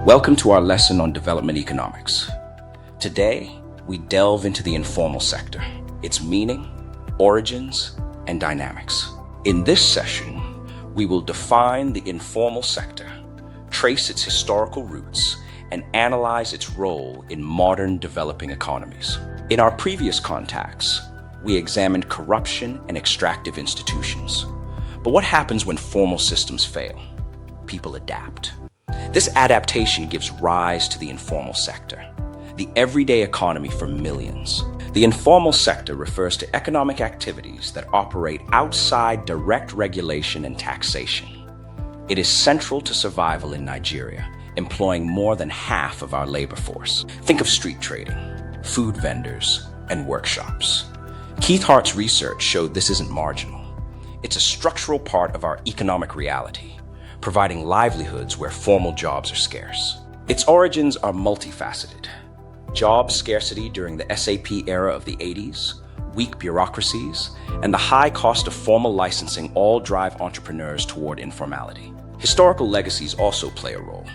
Welcome to our lesson on development economics. Today, we delve into the informal sector, its meaning, origins, and dynamics. In this session, we will define the informal sector, trace its historical roots, and analyze its role in modern developing economies. In our previous contacts, we examined corruption and extractive institutions. But what happens when formal systems fail? People adapt. This adaptation gives rise to the informal sector, the everyday economy for millions. The informal sector refers to economic activities that operate outside direct regulation and taxation. It is central to survival in Nigeria, employing more than half of our labor force. Think of street trading, food vendors, and workshops. Keith Hart's research showed this isn't marginal. It's a structural part of our economic reality, providing livelihoods where formal jobs are scarce. Its origins are multifaceted. Job scarcity during the SAP era of the 80s, weak bureaucracies, and the high cost of formal licensing all drive entrepreneurs toward informality. Historical legacies also play a role.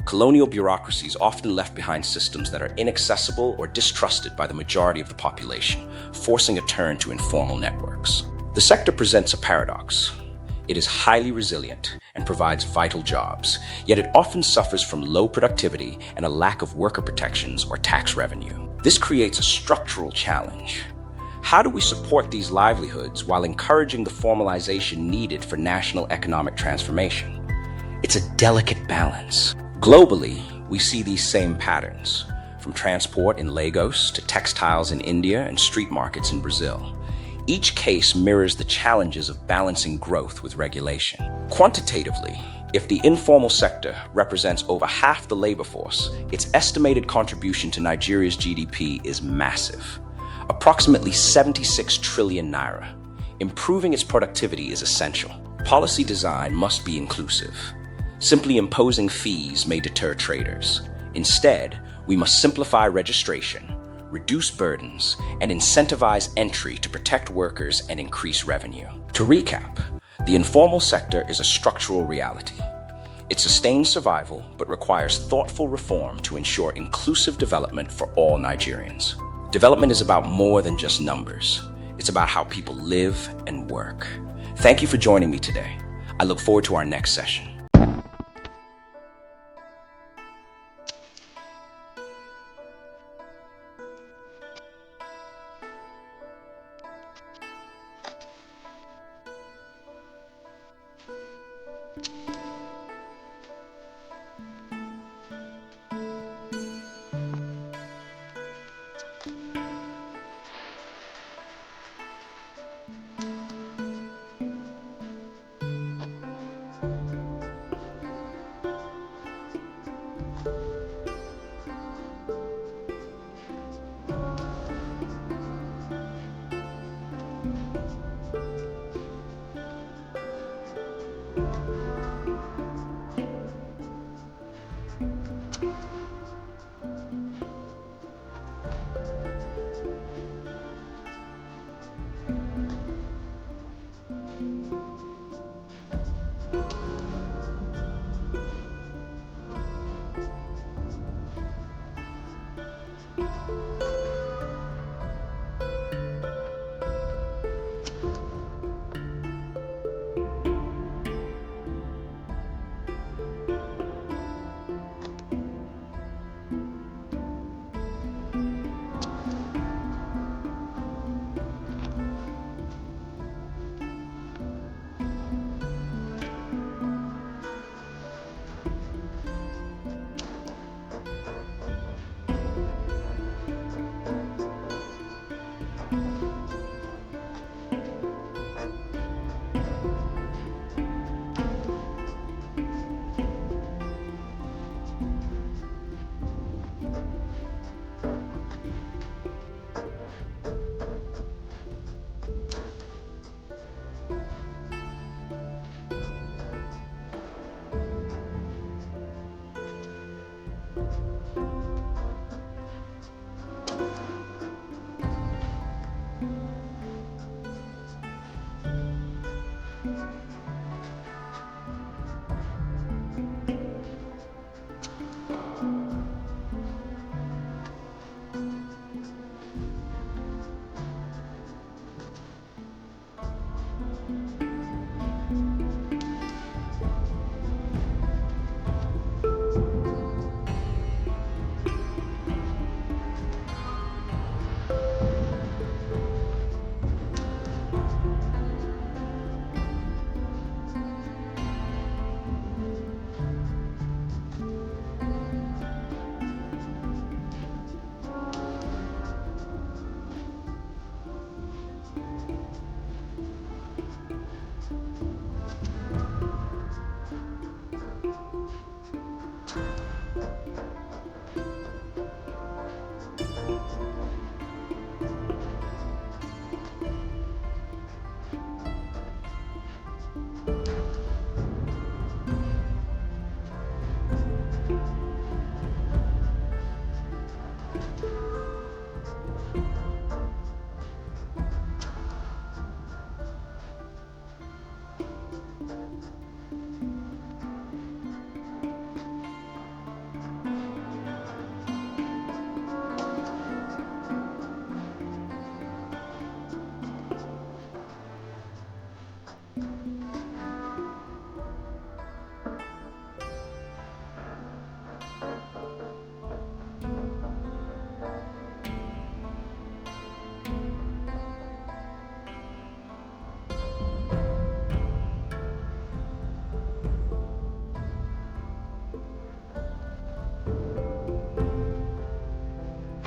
Colonial bureaucracies often left behind systems that are inaccessible or distrusted by the majority of the population, forcing a turn to informal networks. The sector presents a paradox. It is highly resilient and provides vital jobs, yet it often suffers from low productivity and a lack of worker protections or tax revenue. This creates a structural challenge. How do we support these livelihoods while encouraging the formalization needed for national economic transformation? It's a delicate balance. Globally, we see these same patterns, from transport in Lagos to textiles in India and street markets in Brazil. Each case mirrors the challenges of balancing growth with regulation. Quantitatively, if the informal sector represents over half the labor force, its estimated contribution to Nigeria's GDP is massive, approximately 76 trillion naira. Improving its productivity is essential. Policy design must be inclusive. Simply imposing fees may deter traders. Instead, we must simplify registration, reduce burdens, and incentivize entry to protect workers and increase revenue. To recap, the informal sector is a structural reality. It sustains survival, but requires thoughtful reform to ensure inclusive development for all Nigerians. Development is about more than just numbers. It's about how people live and work. Thank you for joining me today. I look forward to our next session.